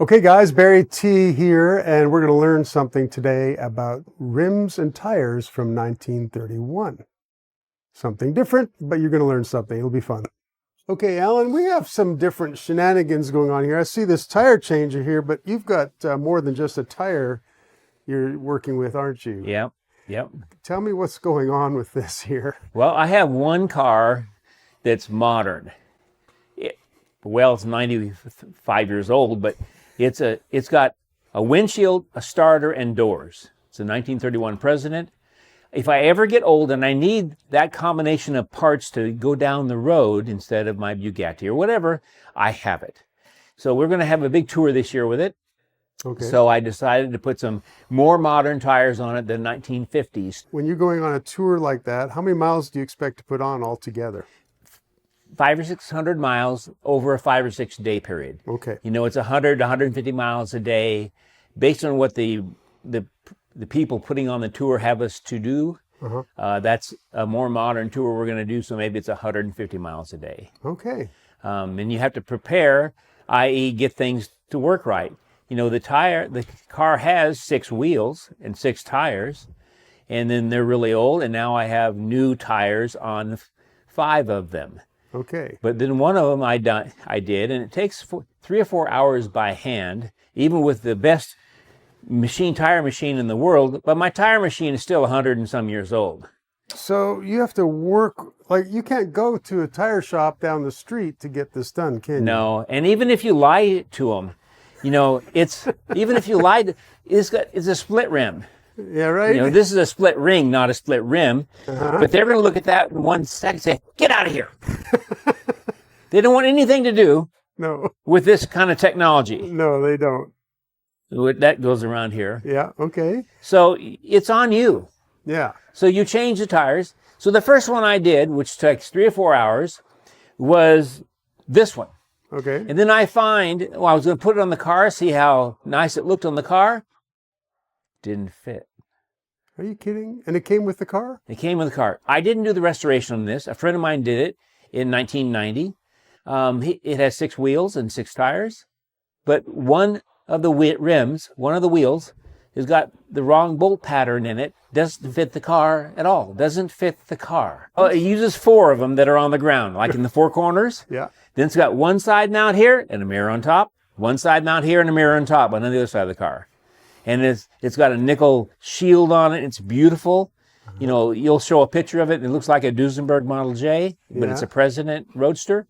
Okay guys, Barry T here, and we're going to learn something today about rims and tires from 1931. Something different, but you're going to learn something. It'll be fun. Okay, Alan, we have some different shenanigans going on here. I see this tire changer here, but you've got more than just a tire you're working with, aren't you? Yep. Tell me what's going on with this here. Well, I have one car that's modern. It's 95 years old, but it's got a windshield, a starter, and doors. It's a 1931 President. If I ever get old and I need that combination of parts to go down the road instead of my Bugatti or whatever, I have it. So we're going to have a big tour this year with it. Okay. So I decided to put some more modern tires on it than 1950s. When you're going on a tour like that, how many miles do you expect to put on altogether? 500 or 600 miles over a 5 or 6 day period. Okay. You know, it's 100 to 150 miles a day based on what the people putting on the tour have us to do. That's a more modern tour we're going to do, so maybe it's 150 miles a day. Okay. And you have to prepare, i.e. get things to work right. You know, the car has 6 wheels and 6 tires, and then they're really old, and now I have new tires on 5 of them. Okay. But then one of them I did, and it takes 3 or 4 hours by hand, even with the best tire machine in the world, but my tire machine is still 100 and some years old. So you have to work, like you can't go to a tire shop down the street to get this done, can you? No, and even if you lie to them, you know, even if you lied, it's a split rim. Yeah, right. You know, this is a split ring, not a split rim. But they're going to look at that in 1 second and say, "Get out of here." They don't want anything to do with this kind of technology. No, they don't. That goes around here. Yeah, okay. So it's on you. Yeah. So you change the tires. So the first one I did, which takes 3 or 4 hours, was this one. Okay. And then I I was going to put it on the car, see how nice it looked on the car. Didn't fit. Are you kidding? And it came with the car? It came with the car. I didn't do the restoration on this. A friend of mine did it in 1990. It has 6 wheels and 6 tires, but one of the wheels has got the wrong bolt pattern in it. Doesn't fit the car at all. Doesn't fit the car. It uses 4 of them that are on the ground, like in the 4 corners. Yeah. Then it's got one side mount here and a mirror on top. One side mount here and a mirror on top on the other side of the car. And it's got a nickel shield on it. It's beautiful. You know, you'll show a picture of it. It looks like a Duesenberg Model J, but it's a President Roadster.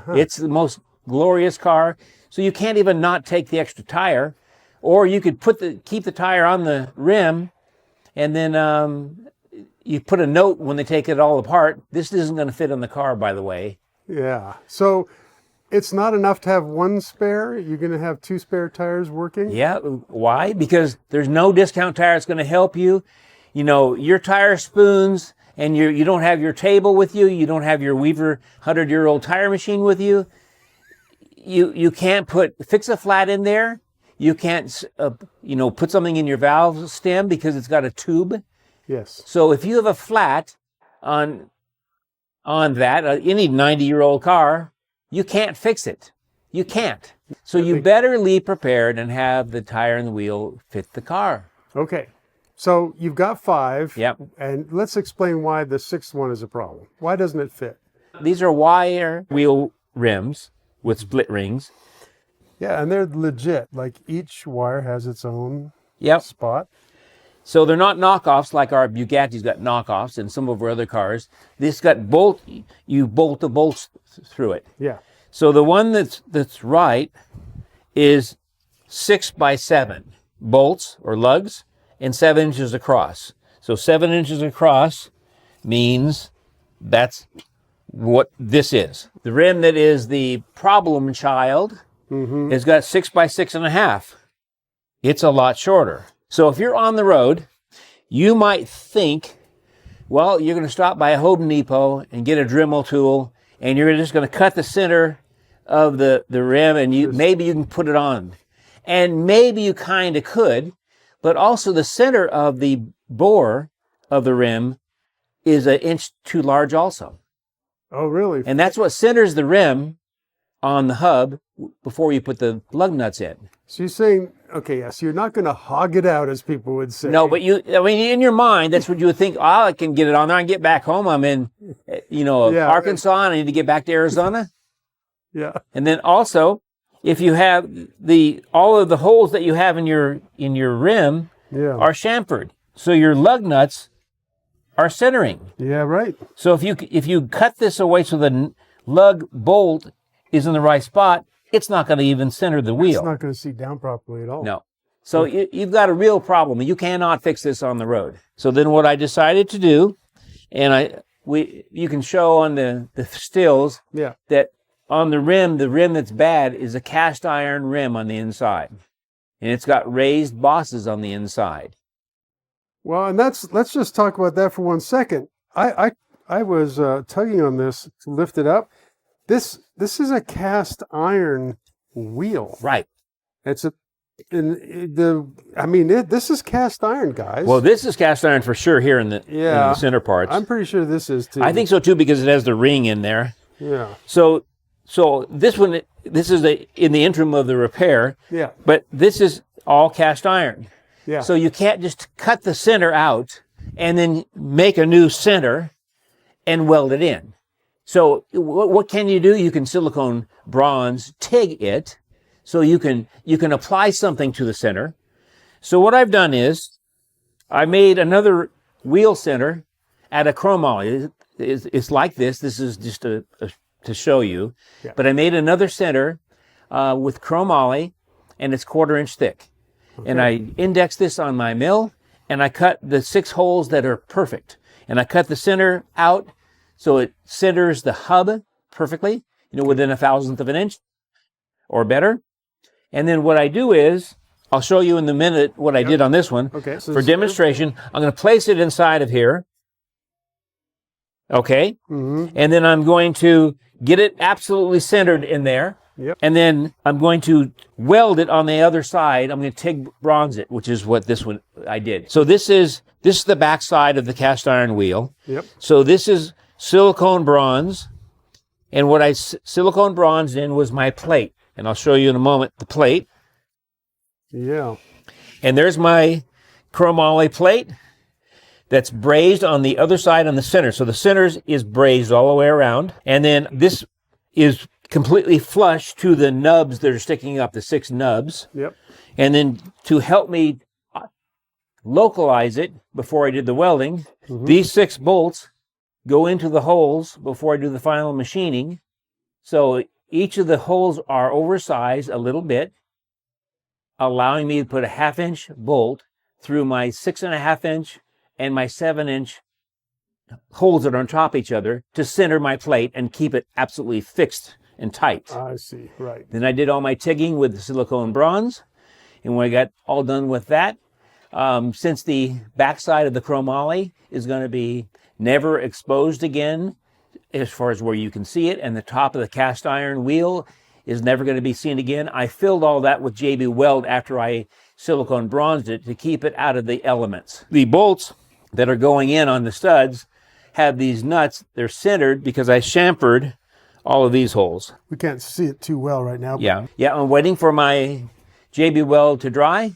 It's the most glorious car. So you can't even not take the extra tire, or you could keep the tire on the rim, and then you put a note when they take it all apart. This isn't going to fit on the car, by the way. Yeah. So it's not enough to have 1 spare. You're going to have 2 spare tires working? Yeah. Why? Because there's no discount tire that's going to help you. You know, your tire spoons, and you don't have your table with you. You don't have your Weaver 100-year-old tire machine with you. You can't fix a flat in there. You can't, put something in your valve stem because it's got a tube. Yes. So if you have a flat on that, any 90-year-old car, you can't fix it. You can't. So you better leave prepared and have the tire and the wheel fit the car. Okay. So you've got 5. Yep. And let's explain why the 6th one is a problem. Why doesn't it fit? These are wire wheel rims with split rings. Yeah, and they're legit. Like each wire has its own spot. So they're not knockoffs like our Bugatti's got knockoffs and some of our other cars. This got you bolt the bolts through it. Yeah. So the one that's right is 6 by 7 bolts or lugs and 7 inches across. So 7 inches across means that's what this is. The rim that is the problem child has got 6 by 6.5. It's a lot shorter. So if you're on the road, you might think, well, you're going to stop by a Home Depot and get a Dremel tool, and you're just going to cut the center of the rim, and maybe you can put it on. And maybe you kind of could, but also the center of the bore of the rim is 1 inch too large also. Oh, really? And that's what centers the rim on the hub before you put the lug nuts in. So you're saying, okay, yes, you're not going to hog it out, as people would say. No, but in your mind, that's what you would think. Oh, I can get it on there and get back home. I'm in, Arkansas, and I need to get back to Arizona. Yeah. And then also, if you have all of the holes that you have in your rim are chamfered, so your lug nuts are centering. Yeah, right. So if you cut this away so the lug bolt is in the right spot, it's not going to even center the wheel. It's not going to seat down properly at all. No. So you've got a real problem. You cannot fix this on the road. So then what I decided to do, and you can show on the stills that on the rim that's bad is a cast iron rim on the inside. And it's got raised bosses on the inside. Well, and let's just talk about that for 1 second. I was tugging on this to lift it up. This is a cast iron wheel. Right. This is cast iron, guys. Well, this is cast iron for sure here in the center parts. I'm pretty sure this is too. I think so too, because it has the ring in there. Yeah. So this is in the interim of the repair. Yeah. But this is all cast iron. Yeah. So you can't just cut the center out and then make a new center and weld it in. So what can you do? You can silicone bronze TIG it, so you can apply something to the center. So what I've done is I made another wheel center out of chromoly. It's like this. This is just to show you. Yeah. But I made another center with chromoly, and it's 1/4 inch thick. Okay. And I indexed this on my mill, and I cut the 6 holes that are perfect. And I cut the center out so it centers the hub perfectly, within 1/1000th of an inch or better. And then what I do is, I'll show you in a minute what I did on this one. Okay. So for demonstration, I'm going to place it inside of here. Okay. Mm-hmm. And then I'm going to get it absolutely centered in there. Yep. And then I'm going to weld it on the other side. I'm going to TIG bronze it, which is what this one I did. So this is the back side of the cast iron wheel. Yep. So this is silicone bronze. And what I silicone bronzed in was my plate. And I'll show you in a moment the plate. Yeah. And there's my chromoly plate that's brazed on the other side on the center. So the center is brazed all the way around. And then this is completely flush to the nubs that are sticking up, the 6 nubs. Yep. And then to help me localize it before I did the welding, these 6 bolts go into the holes before I do the final machining. So each of the holes are oversized a little bit, allowing me to put a 1/2 inch bolt through my 6.5 inch and my 7 inch holes that are on top of each other to center my plate and keep it absolutely fixed and tight. I see, right. Then I did all my TIGging with the silicone bronze. And when I got all done with that, since the backside of the chromoly is going to be never exposed again, as far as where you can see it, and the top of the cast iron wheel is never going to be seen again, I filled all that with JB Weld after I silicone bronzed it to keep it out of the elements. The bolts that are going in on the studs have these nuts. They're centered because I chamfered all of these holes. We can't see it too well right now. Yeah, I'm waiting for my JB Weld to dry.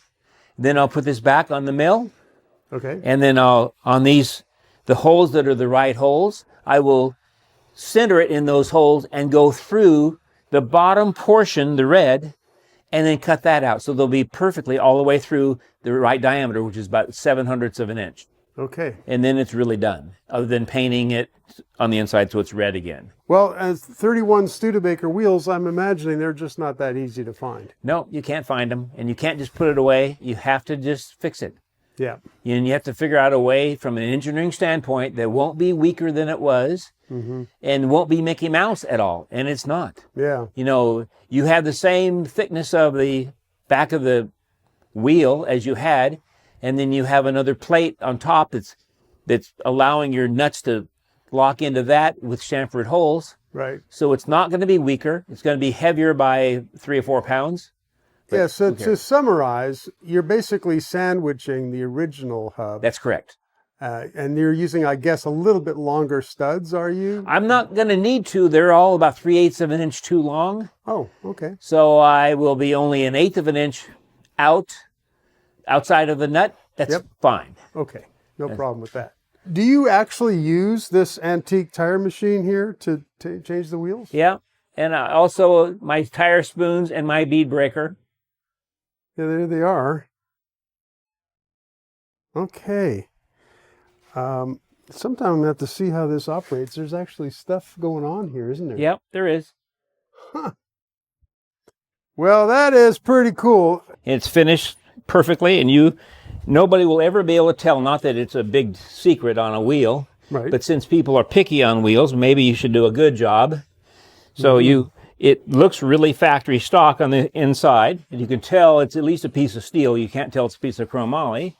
Then I'll put this back on the mill. Okay. And then on the holes that are the right holes, I will center it in those holes and go through the bottom portion, the red, and then cut that out. So they'll be perfectly all the way through the right diameter, which is about 7/100ths of an inch. Okay. And then it's really done, other than painting it on the inside so it's red again. Well, as 31 Studebaker wheels, I'm imagining they're just not that easy to find. No, you can't find them, and you can't just put it away. You have to just fix it. Yeah. And you have to figure out a way from an engineering standpoint that won't be weaker than it was and won't be Mickey Mouse at all. And it's not. Yeah. You have the same thickness of the back of the wheel as you had, and then you have another plate on top that's allowing your nuts to lock into that with chamfered holes. Right. So it's not going to be weaker. It's going to be heavier by 3 or 4 pounds. Yeah, so to summarize, you're basically sandwiching the original hub. That's correct. And you're using, I guess, a little bit longer studs, are you? I'm not going to need to. They're all about 3/8 of an inch too long. Oh, okay. So I will be only 1/8 of an inch outside of the nut. That's fine. Okay, no problem with that. Do you actually use this antique tire machine here to change the wheels? Yeah, and also my tire spoons and my bead breaker. Yeah, there they are. Okay. Sometime I'm going to have to see how this operates. There's actually stuff going on here, isn't there? Yep, there is. Huh. Well, that is pretty cool. It's finished perfectly, and nobody will ever be able to tell, not that it's a big secret on a wheel, Right. but since people are picky on wheels, maybe you should do a good job. So it looks really factory stock on the inside, and you can tell it's at least a piece of steel. You can't tell it's a piece of chromoly.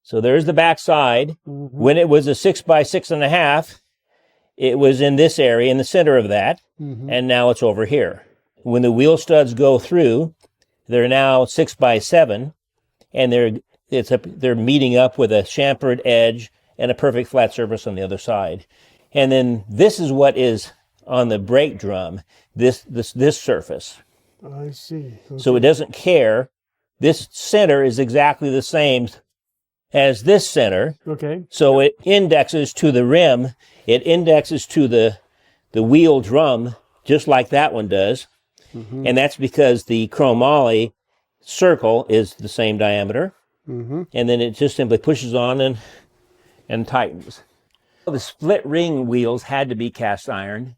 So there's the back side. When it was a 6x6.5, it was in this area, in the center of that, and now it's over here. When the wheel studs go through, they're now 6x7, and they're meeting up with a chamfered edge and a perfect flat surface on the other side. And then this is what is on the brake drum, this surface. I see. Okay. So it doesn't care. This center is exactly the same as this center. Okay. So it indexes to the rim. It indexes to the wheel drum, just like that one does. And that's because the chromoly circle is the same diameter. And then it just simply pushes on and tightens. The split ring wheels had to be cast iron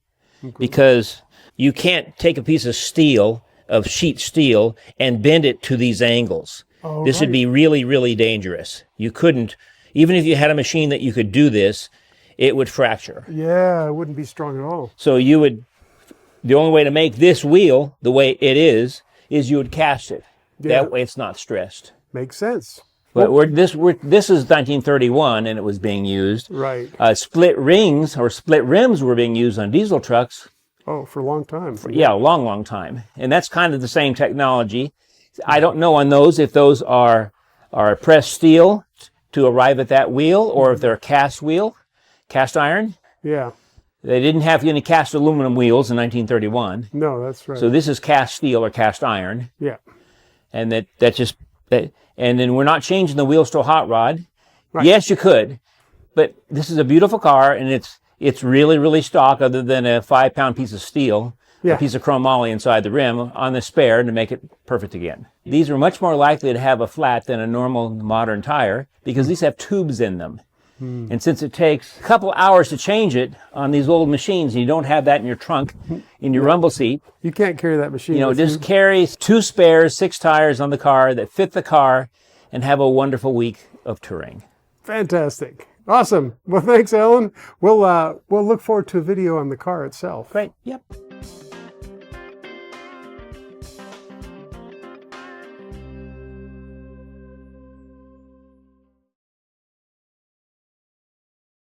because you can't take a piece of steel, of sheet steel, and bend it to these angles. Oh, this would be really, really dangerous. You couldn't, even if you had a machine that you could do this, it would fracture. Yeah, it wouldn't be strong at all. So the only way to make this wheel the way it is you would cast it. Yeah. That way it's not stressed. Makes sense. But this is 1931 and it was being used. Right. Split rings or split rims were being used on diesel trucks. Oh, for a long time. Yeah, a long, long time. And that's kind of the same technology. I don't know on those if those are pressed steel to arrive at that wheel or if they're cast iron. Yeah. They didn't have any cast aluminum wheels in 1931. No, that's right. So this is cast steel or cast iron. Yeah. And and then we're not changing the wheels to a hot rod. Right. Yes, you could, but this is a beautiful car and it's really, really stock other than a 5-pound piece of steel, a piece of chromoly inside the rim on the spare to make it perfect again. These are much more likely to have a flat than a normal modern tire because these have tubes in them. And since it takes a couple hours to change it on these old machines, and you don't have that in your trunk, in your rumble seat, you can't carry that machine. Just carry 2 spares, 6 tires on the car that fit the car and have a wonderful week of touring. Fantastic. Awesome. Well, thanks, Alan. We'll look forward to a video on the car itself. Great. Yep.